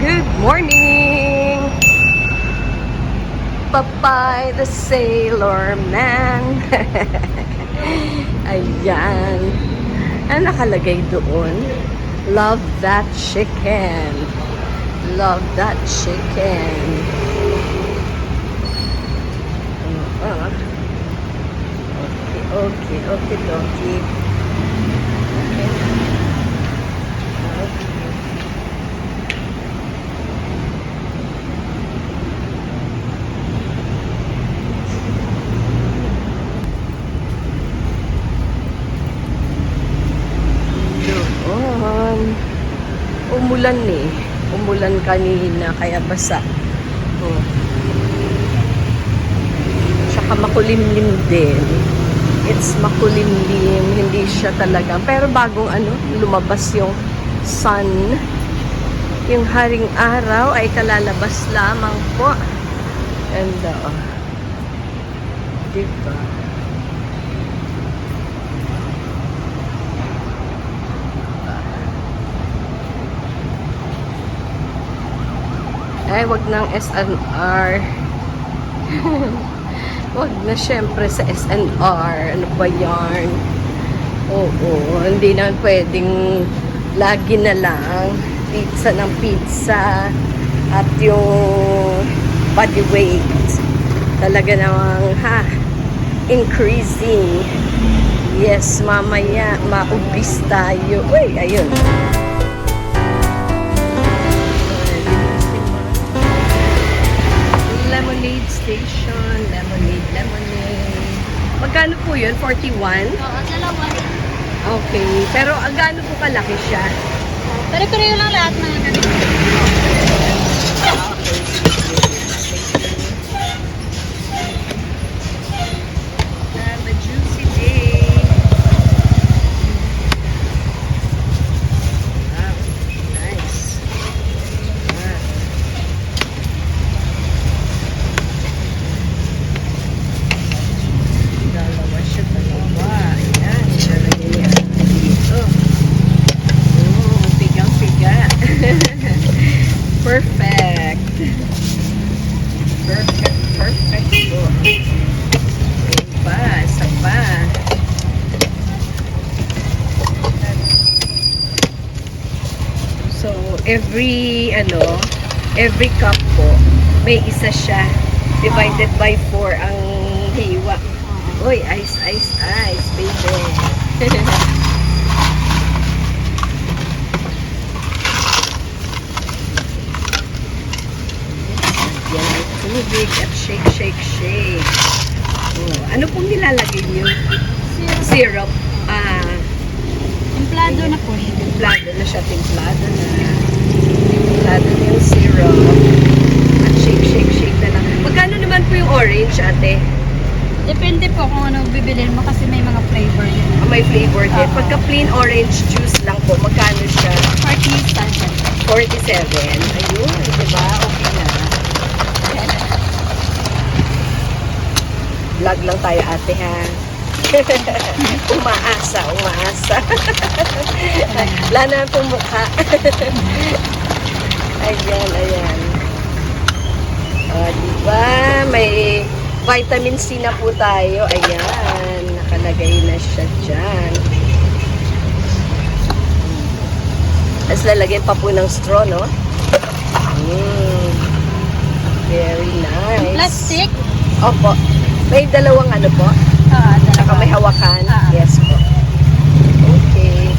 Good morning! Popeye the Sailor Man. Ayan. Ano nakalagay doon? Love that chicken. Love that chicken. Okay, dokie. Umulan eh. Umulan kanina, kaya basa. Oh. Tsaka makulimlim din. It's makulimlim, hindi siya talaga. Pero bagong lumabas yung sun. Yung haring araw ay kalalabas lamang po. And, diba? Ay, wag ng SNR. Wag na syempre sa SNR. Ano ba yan? Oo, hindi na pwedeng lagi na lang pizza ng pizza at yung body weight. Talaga namang, increasing. Yes, mamaya, maubis tayo. Uy, ayun. Lemonade station. Lemonade. Magkano po yun? 41? Oo, dalawa. Okay. Pero gaano po kalaki siya? Pare-pareho lang lahat ng ganito. Have a juicy day. Wow. Nice. Dalawa siya, dalawa. Ayan, ilalagay niya dito. Pigang-piga. Perfect. Perfect po. Isa pa. So, every cup po, may isa siya. Divided by 4 ang hiwa. Uy, ice, baby. Yan, tubig at shake. Oh, ano pong nilalagay niyo? Syrup. Templado na po siya. Templado na siya. Templado na yung syrup. At shake na lang. Magkano naman po yung orange, ate? Depende po kung ano bibilin mo kasi may mga flavor yun. May flavor din. Pagka plain orange juice lang po, magkano siya? 47. 47. Ayun, diba? Okay na. Vlog lang tayo, ate, ha? Umaasa. Wala na itong mukha. Ayan. O, diba? May vitamin C na po tayo. Ayan. Nakalagay na siya dyan. Tapos lalagyan pa po ng straw, no? Very nice. Plastic? Opo. May dalawang po? Dalawa. Saka may hawakan? Yes po. Okay.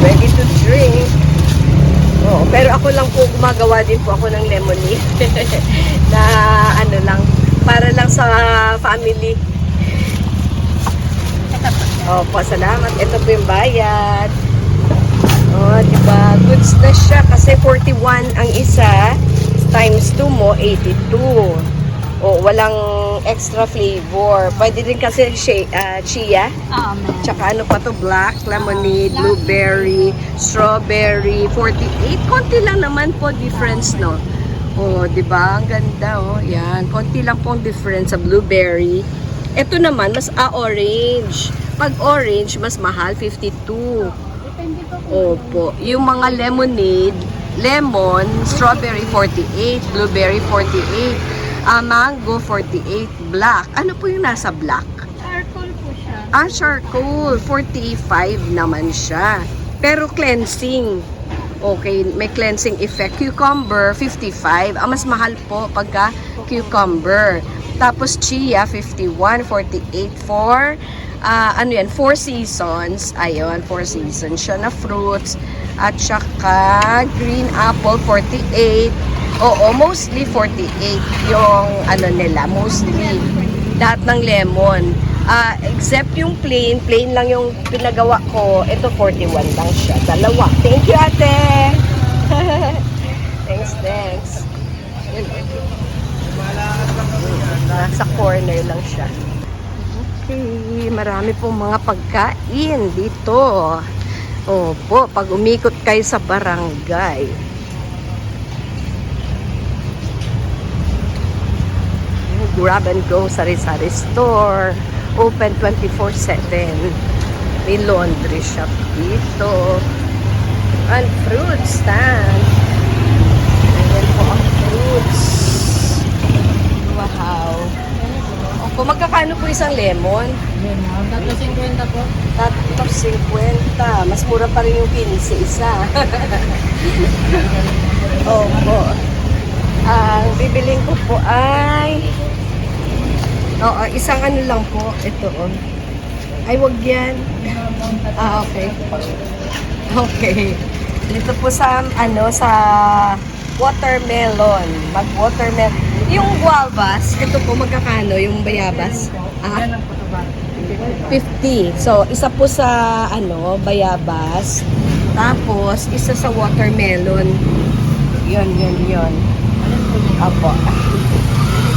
Ready to drink. Pero ako lang po, gumagawa din po ako ng lemonade. Na lang, para lang sa family. Opo, salamat. Ito po yung bayad. Diba? Goods na siya kasi 41 ang isa. Times 2 mo, 82. Walang extra flavor. Pwede din kasi chia. Tsaka pa to, black, lemonade, blueberry, strawberry, 48. Konti lang naman po difference, no? Diba? Ang ganda, yan. Konti lang pong difference sa blueberry. Ito naman, mas orange. Pag orange, mas mahal, 52. Depende po kung Opo. Yung mga lemonade, lemon, strawberry 48, blueberry 48, mango 48, black. Ano po yung nasa black? charcoal po siya. Charcoal, 45 naman siya. Pero cleansing. Okay, may cleansing effect. Cucumber, 55. Mas mahal po pagka cucumber. Tapos chia, 51, 48 for, ano yan, 4 seasons. Ayun, 4 seasons siya na fruits. At saka, green apple, 48. Oo, mostly 48 yung ano nila, mostly. Lahat ng lemon. Except yung plain lang yung pinagawa ko. Ito 41 lang siya. Dalawa. Thank you, ate. Thanks. Yun. Nasa corner lang siya. Okay, marami pong mga pagkain dito. Opo, pag umikot kayo sa barangay. Grab and go sari-sari store. Open 24/7. May laundry shop dito. And fruit stand. Ayan po ang fruits. Wow. Opo, magkakano po isang lemon? Lemon, 3.50 po. 3.50. Mas mura pa rin yung 15 isa. Opo. Ang bibiling ko po ay isang ano lang po. Ito, Ay, wag yan. Okay. Okay. Dito po sa, sa watermelon. Mag-watermelon. Yung guavas, ito po magkakano, yung bayabas? 50. So, isa po sa, bayabas. Tapos, isa sa watermelon. Yun. Opo.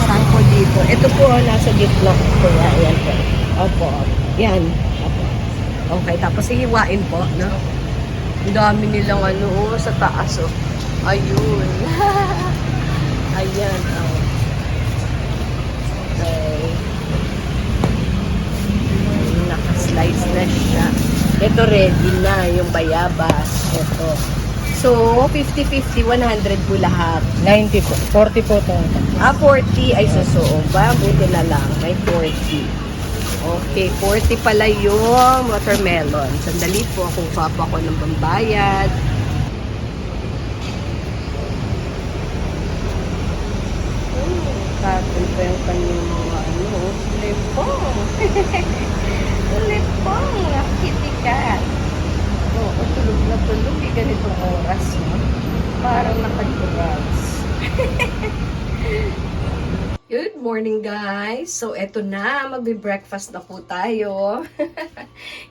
Saan po dito? Ito po, nasa gitna po. Ayan po. Opo. Yan. Opo. Okay, tapos hihiwain po, no? Ang dami nilang sa taas, oh. Ayun. Ayan, oh. Okay. Naka-slice na siya. Ito ready na, yung bayabas. Ito. So, 50-50, 100 po lahat. 90 po. 40 po ito. 40 ay susuong ba? Buti na lang. May 40. Okay, 40 pala yung watermelon. Sandali po, kuha po ako ng pambayad. Tapon pa yung kanyang mga lepong. Lepong, kitty cat. Oo, tulog na tulog. Ganitong oras, no? Parang nakadrugs. Good morning, guys. So, eto na. Magbe-breakfast na po tayo.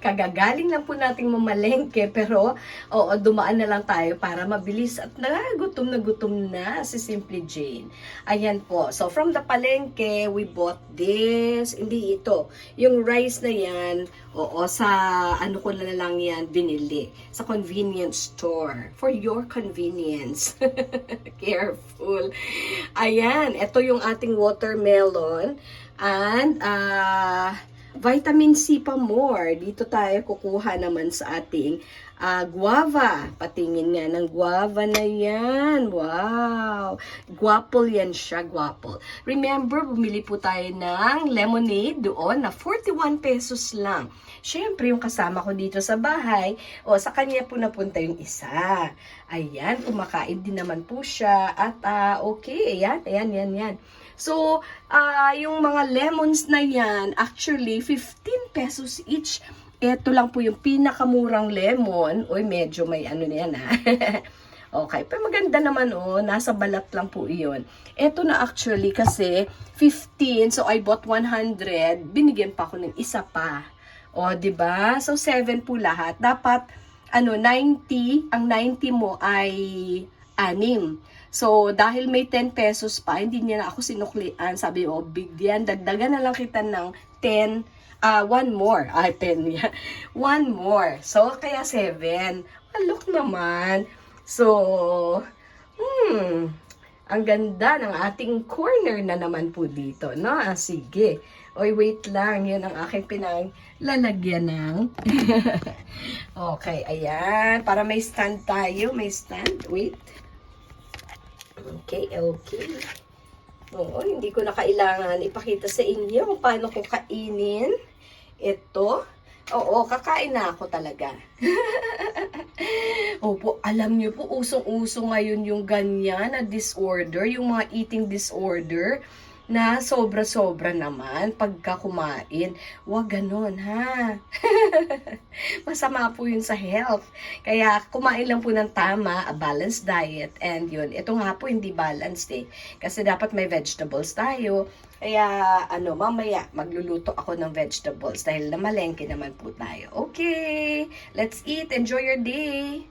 Kagagaling lang po nating mamalengke. Pero, dumaan na lang tayo para mabilis. At gutom na si Simply Jane. Ayan po. So, from the palengke, we bought this. Hindi ito. Yung rice na yan, sa ko na lang yan binili. Sa convenience store. For your convenience. Careful. Ayan. Ito yung ating watermelon and vitamin C pa more. Dito tayo kukuha naman sa ating guava. Patingin nga ng guava na yan. Wow! Guapol yan siya, guapol. Remember, bumili po tayo ng lemonade doon na 41 pesos lang. Siyempre, yung kasama ko dito sa bahay, sa kanya po napunta yung isa. Ayan, kumakain din naman po siya. At okay, ayan. So, yung mga lemons na yan, actually, 15 pesos each. Ito lang po yung pinakamurang lemon. Uy, medyo may na yan, ha? Okay, pero maganda naman, nasa balat lang po iyon. Ito na actually kasi 15, so I bought 100. Binigyan pa ako ng isa pa. 'Di ba? So, 7 po lahat. Dapat, 90, ang 90 mo ay 6. So, dahil may 10 pesos pa, hindi niya na ako sinuklian. Sabi, bigyan, dagdagan na lang kita ng 10, one more. 10 yan. One more. So, kaya 7. Look naman. So, ang ganda ng ating corner na naman po dito, no? Sige. Oy, wait lang. Yan ang aking pinaglalagyan ng... Okay, ayan. Para may stand tayo. May stand. Wait. Okay, okay. Oo, hindi ko na kailangan ipakita sa inyo kung paano ko kainin ito. Oo, kakain na ako talaga. Opo, alam niyo po, usong-uso ngayon yung ganyan na disorder, yung mga eating disorder na sobra-sobra naman pagka kumain. Huwag ganun, ha? Masama po yun sa health. Kaya kumain lang po ng tama, a balanced diet, and yun. Ito nga po hindi balanced eh. Kasi dapat may vegetables tayo. Kaya mamaya magluluto ako ng vegetables dahil namalengke naman po tayo. Okay, let's eat. Enjoy your day.